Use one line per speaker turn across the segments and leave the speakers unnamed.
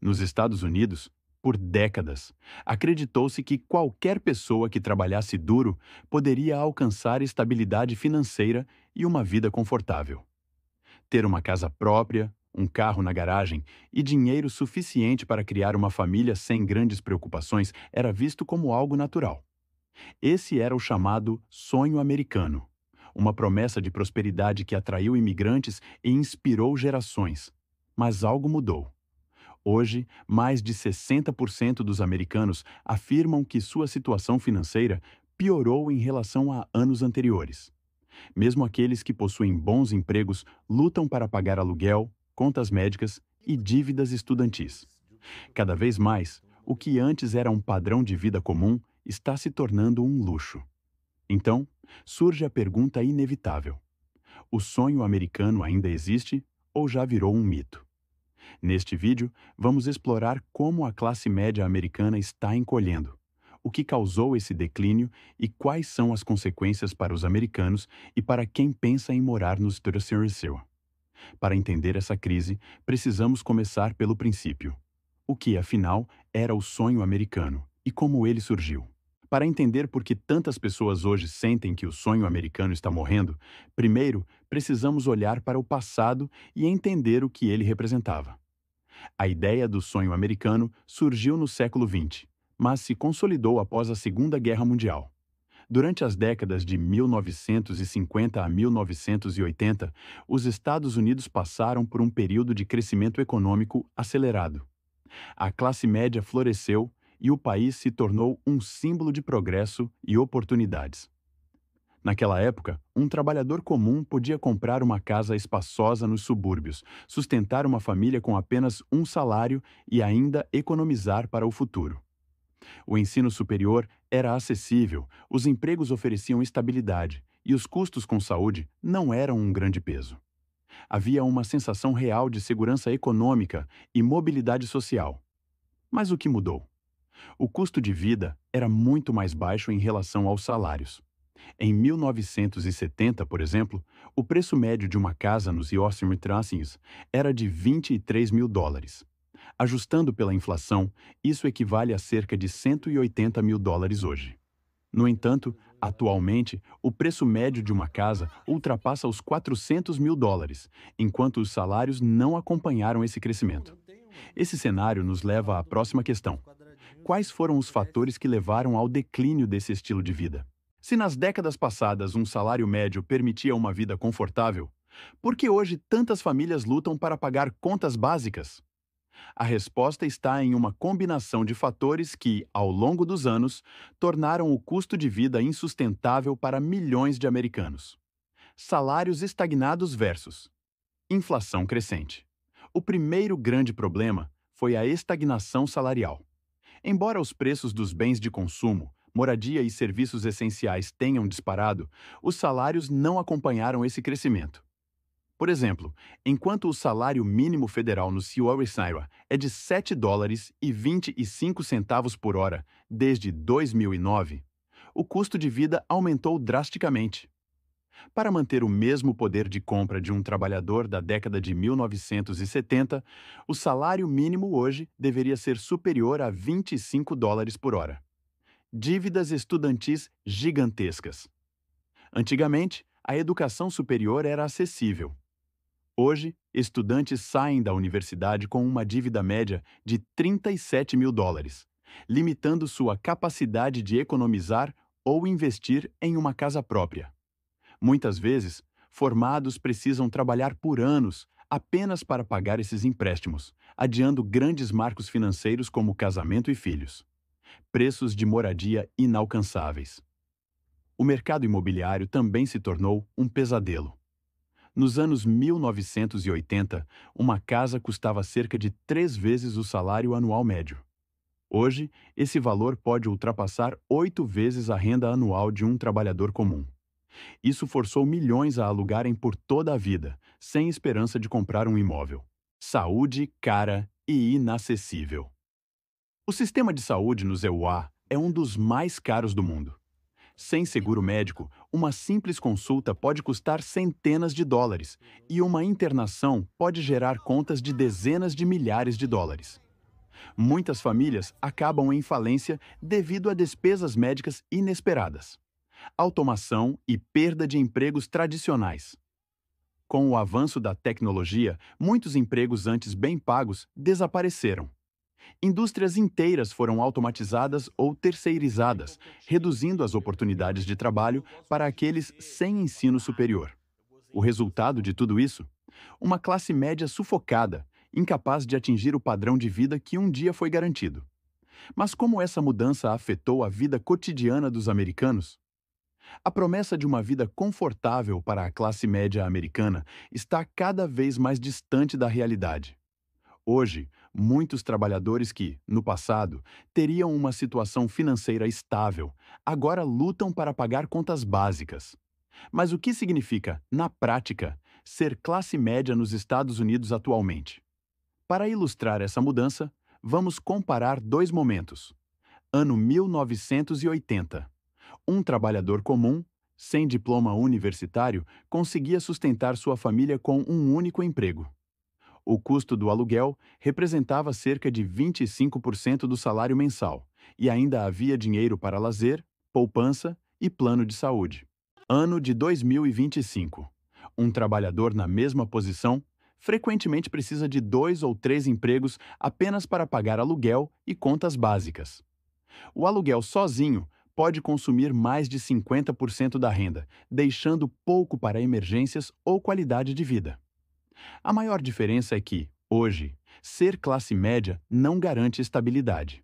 Nos Estados Unidos, por décadas, acreditou-se que qualquer pessoa que trabalhasse duro poderia alcançar estabilidade financeira e uma vida confortável. Ter uma casa própria, um carro na garagem e dinheiro suficiente para criar uma família sem grandes preocupações era visto como algo natural. Esse era o chamado sonho americano, uma promessa de prosperidade que atraiu imigrantes e inspirou gerações. Mas algo mudou. Hoje, mais de 60% dos americanos afirmam que sua situação financeira piorou em relação a anos anteriores. Mesmo aqueles que possuem bons empregos lutam para pagar aluguel, contas médicas e dívidas estudantis. Cada vez mais, o que antes era um padrão de vida comum está se tornando um luxo. Então, surge a pergunta inevitável: o sonho americano ainda existe ou já virou um mito? Neste vídeo, vamos explorar como a classe média americana está encolhendo, o que causou esse declínio e quais são as consequências para os americanos e para quem pensa em morar nos Estados Unidos. Para entender essa crise, precisamos começar pelo princípio. O que, afinal, era o sonho americano e como ele surgiu? Para entender por que tantas pessoas hoje sentem que o sonho americano está morrendo, primeiro precisamos olhar para o passado e entender o que ele representava. A ideia do sonho americano surgiu no século XX, mas se consolidou após a Segunda Guerra Mundial. Durante as décadas de 1950 a 1980, os Estados Unidos passaram por um período de crescimento econômico acelerado. A classe média floresceu e o país se tornou um símbolo de progresso e oportunidades. Naquela época, um trabalhador comum podia comprar uma casa espaçosa nos subúrbios, sustentar uma família com apenas um salário e ainda economizar para o futuro. O ensino superior era acessível, os empregos ofereciam estabilidade e os custos com saúde não eram um grande peso. Havia uma sensação real de segurança econômica e mobilidade social. Mas o que mudou? O custo de vida era muito mais baixo em relação aos salários. Em 1970, por exemplo, o preço médio de uma casa nos Yosemite Trails era de US$ 23.000. Ajustando pela inflação, isso equivale a cerca de US$ 180.000 hoje. No entanto, atualmente, o preço médio de uma casa ultrapassa os US$ 400.000, enquanto os salários não acompanharam esse crescimento. Esse cenário nos leva à próxima questão: quais foram os fatores que levaram ao declínio desse estilo de vida? Se nas décadas passadas um salário médio permitia uma vida confortável, por que hoje tantas famílias lutam para pagar contas básicas? A resposta está em uma combinação de fatores que, ao longo dos anos, tornaram o custo de vida insustentável para milhões de americanos. Salários estagnados versus inflação crescente. O primeiro grande problema foi a estagnação salarial. Embora os preços dos bens de consumo, moradia e serviços essenciais tenham disparado, os salários não acompanharam esse crescimento. Por exemplo, enquanto o salário mínimo federal no Iowa é de US$ 7,25 por hora desde 2009, o custo de vida aumentou drasticamente. Para manter o mesmo poder de compra de um trabalhador da década de 1970, o salário mínimo hoje deveria ser superior a US$ 25 por hora. Dívidas estudantis gigantescas. Antigamente, a educação superior era acessível. Hoje, estudantes saem da universidade com uma dívida média de US$ 37.000, limitando sua capacidade de economizar ou investir em uma casa própria. Muitas vezes, formados precisam trabalhar por anos apenas para pagar esses empréstimos, adiando grandes marcos financeiros como casamento e filhos. Preços de moradia inalcançáveis. O mercado imobiliário também se tornou um pesadelo. Nos anos 1980, uma casa custava cerca de 3 vezes o salário anual médio. Hoje, esse valor pode ultrapassar 8 vezes a renda anual de um trabalhador comum. Isso forçou milhões a alugarem por toda a vida, sem esperança de comprar um imóvel. Saúde cara e inacessível. O sistema de saúde nos EUA é um dos mais caros do mundo. Sem seguro médico, uma simples consulta pode custar centenas de dólares e uma internação pode gerar contas de dezenas de milhares de dólares. Muitas famílias acabam em falência devido a despesas médicas inesperadas, automação e perda de empregos tradicionais. Com o avanço da tecnologia, muitos empregos antes bem pagos desapareceram. Indústrias inteiras foram automatizadas ou terceirizadas, reduzindo as oportunidades de trabalho para aqueles sem ensino superior. O resultado de tudo isso? Uma classe média sufocada, incapaz de atingir o padrão de vida que um dia foi garantido. Mas como essa mudança afetou a vida cotidiana dos americanos? A promessa de uma vida confortável para a classe média americana está cada vez mais distante da realidade. Hoje, muitos trabalhadores que, no passado, teriam uma situação financeira estável, agora lutam para pagar contas básicas. Mas o que significa, na prática, ser classe média nos Estados Unidos atualmente? Para ilustrar essa mudança, vamos comparar dois momentos. Ano 1980. Um trabalhador comum, sem diploma universitário, conseguia sustentar sua família com um único emprego. O custo do aluguel representava cerca de 25% do salário mensal, e ainda havia dinheiro para lazer, poupança e plano de saúde. Ano de 2025. Um trabalhador na mesma posição frequentemente precisa de 2 ou 3 empregos apenas para pagar aluguel e contas básicas. O aluguel sozinho pode consumir mais de 50% da renda, deixando pouco para emergências ou qualidade de vida. A maior diferença é que, hoje, ser classe média não garante estabilidade.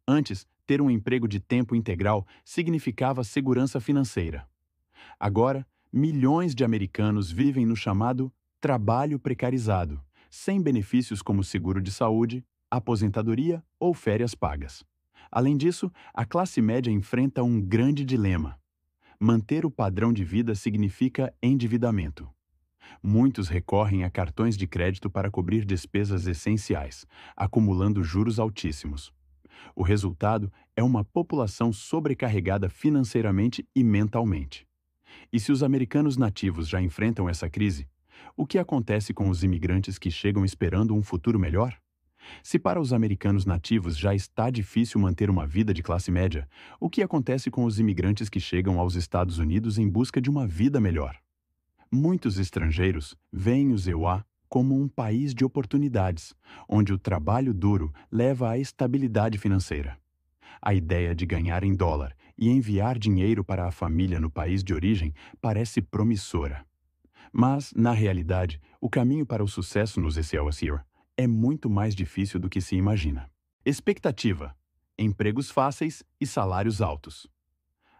Antes, ter um emprego de tempo integral significava segurança financeira. Agora, milhões de americanos vivem no chamado trabalho precarizado, sem benefícios como seguro de saúde, aposentadoria ou férias pagas. Além disso, a classe média enfrenta um grande dilema. Manter o padrão de vida significa endividamento. Muitos recorrem a cartões de crédito para cobrir despesas essenciais, acumulando juros altíssimos. O resultado é uma população sobrecarregada financeiramente e mentalmente. E se os americanos nativos já enfrentam essa crise, o que acontece com os imigrantes que chegam esperando um futuro melhor? Se para os americanos nativos já está difícil manter uma vida de classe média, o que acontece com os imigrantes que chegam aos Estados Unidos em busca de uma vida melhor? Muitos estrangeiros veem os EUA como um país de oportunidades, onde o trabalho duro leva à estabilidade financeira. A ideia de ganhar em dólar e enviar dinheiro para a família no país de origem parece promissora. Mas, na realidade, o caminho para o sucesso nos ECLS Here é muito mais difícil do que se imagina. Expectativa: empregos fáceis e salários altos.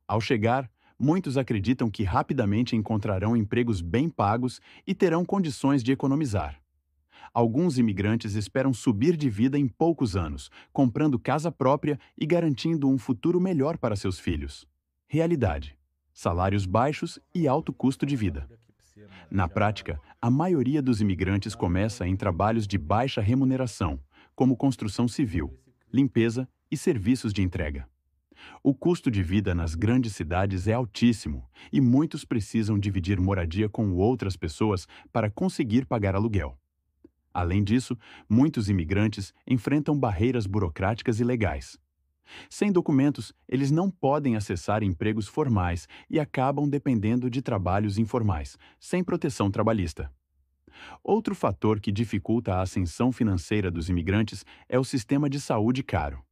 Ao chegar, muitos acreditam que rapidamente encontrarão empregos bem pagos e terão condições de economizar. Alguns imigrantes esperam subir de vida em poucos anos, comprando casa própria e garantindo um futuro melhor para seus filhos. Realidade: salários baixos e alto custo de vida. Na prática, a maioria dos imigrantes começa em trabalhos de baixa remuneração, como construção civil, limpeza e serviços de entrega. O custo de vida nas grandes cidades é altíssimo e muitos precisam dividir moradia com outras pessoas para conseguir pagar aluguel. Além disso, muitos imigrantes enfrentam barreiras burocráticas e legais. Sem documentos, eles não podem acessar empregos formais e acabam dependendo de trabalhos informais, sem proteção trabalhista. Outro fator que dificulta a ascensão financeira dos imigrantes é o sistema de saúde caro.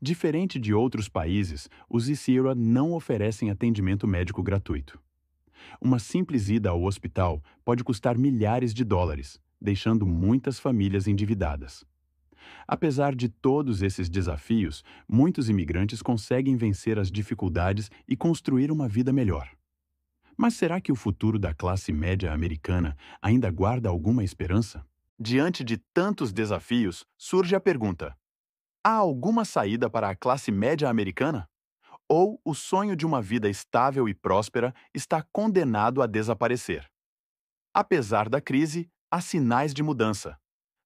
Diferente de outros países, os ICERA não oferecem atendimento médico gratuito. Uma simples ida ao hospital pode custar milhares de dólares, deixando muitas famílias endividadas. Apesar de todos esses desafios, muitos imigrantes conseguem vencer as dificuldades e construir uma vida melhor. Mas será que o futuro da classe média americana ainda guarda alguma esperança? Diante de tantos desafios, surge a pergunta: há alguma saída para a classe média americana? Ou o sonho de uma vida estável e próspera está condenado a desaparecer? Apesar da crise, há sinais de mudança.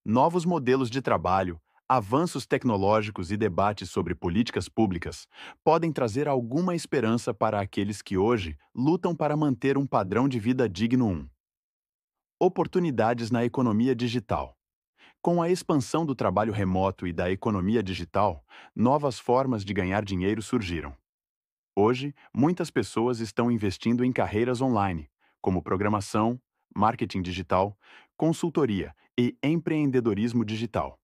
Novos modelos de trabalho, avanços tecnológicos e debates sobre políticas públicas podem trazer alguma esperança para aqueles que hoje lutam para manter um padrão de vida digno. Oportunidades na economia digital. Com a expansão do trabalho remoto e da economia digital, novas formas de ganhar dinheiro surgiram. Hoje, muitas pessoas estão investindo em carreiras online, como programação, marketing digital, consultoria e empreendedorismo digital.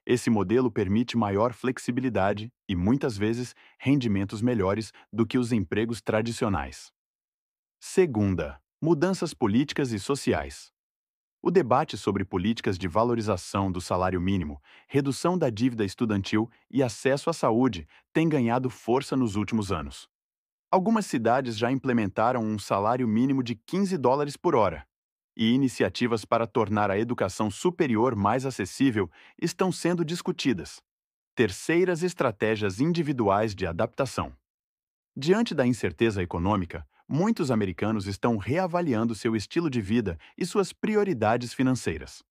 Esse modelo permite maior flexibilidade e, muitas vezes, rendimentos melhores do que os empregos tradicionais. Segunda, mudanças políticas e sociais. O debate sobre políticas de valorização do salário mínimo, redução da dívida estudantil e acesso à saúde tem ganhado força nos últimos anos. Algumas cidades já implementaram um salário mínimo de US$ 15 por hora, e iniciativas para tornar a educação superior mais acessível estão sendo discutidas. Terceiras estratégias individuais de adaptação. Diante da incerteza econômica, muitos americanos estão reavaliando seu estilo de vida e suas prioridades financeiras.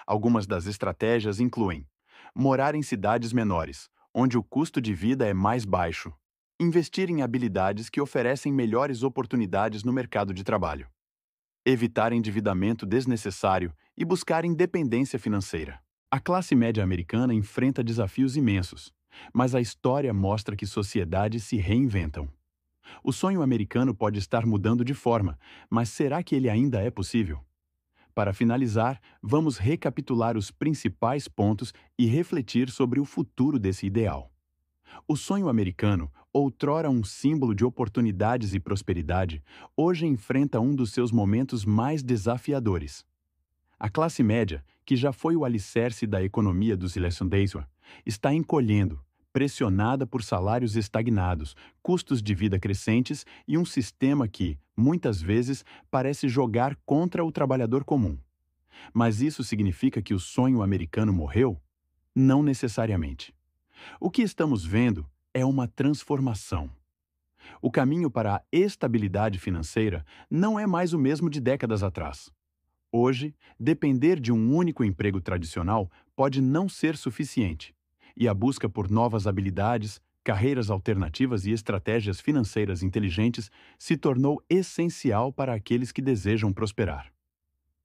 Algumas das estratégias incluem morar em cidades menores, onde o custo de vida é mais baixo, investir em habilidades que oferecem melhores oportunidades no mercado de trabalho, evitar endividamento desnecessário e buscar independência financeira. A classe média americana enfrenta desafios imensos, mas a história mostra que sociedades se reinventam. O sonho americano pode estar mudando de forma, mas será que ele ainda é possível? Para finalizar, vamos recapitular os principais pontos e refletir sobre o futuro desse ideal. O sonho americano, outrora um símbolo de oportunidades e prosperidade, hoje enfrenta um dos seus momentos mais desafiadores. A classe média, que já foi o alicerce da economia dos Ilhasundeiçoa, está encolhendo, pressionada por salários estagnados, custos de vida crescentes e um sistema que, muitas vezes, parece jogar contra o trabalhador comum. Mas isso significa que o sonho americano morreu? Não necessariamente. O que estamos vendo é uma transformação. O caminho para a estabilidade financeira não é mais o mesmo de décadas atrás. Hoje, depender de um único emprego tradicional pode não ser suficiente, e a busca por novas habilidades, carreiras alternativas e estratégias financeiras inteligentes se tornou essencial para aqueles que desejam prosperar.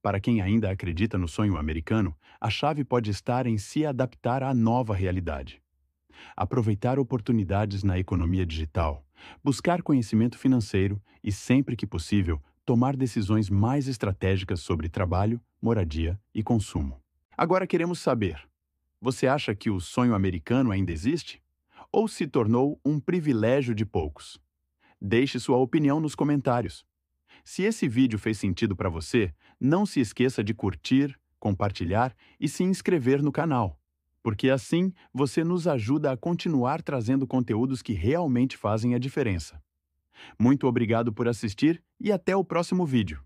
Para quem ainda acredita no sonho americano, a chave pode estar em se adaptar à nova realidade. Aproveitar oportunidades na economia digital, buscar conhecimento financeiro e, sempre que possível, tomar decisões mais estratégicas sobre trabalho, moradia e consumo. Agora queremos saber: você acha que o sonho americano ainda existe? Ou se tornou um privilégio de poucos? Deixe sua opinião nos comentários. Se esse vídeo fez sentido para você, não se esqueça de curtir, compartilhar e se inscrever no canal, porque assim você nos ajuda a continuar trazendo conteúdos que realmente fazem a diferença. Muito obrigado por assistir e até o próximo vídeo.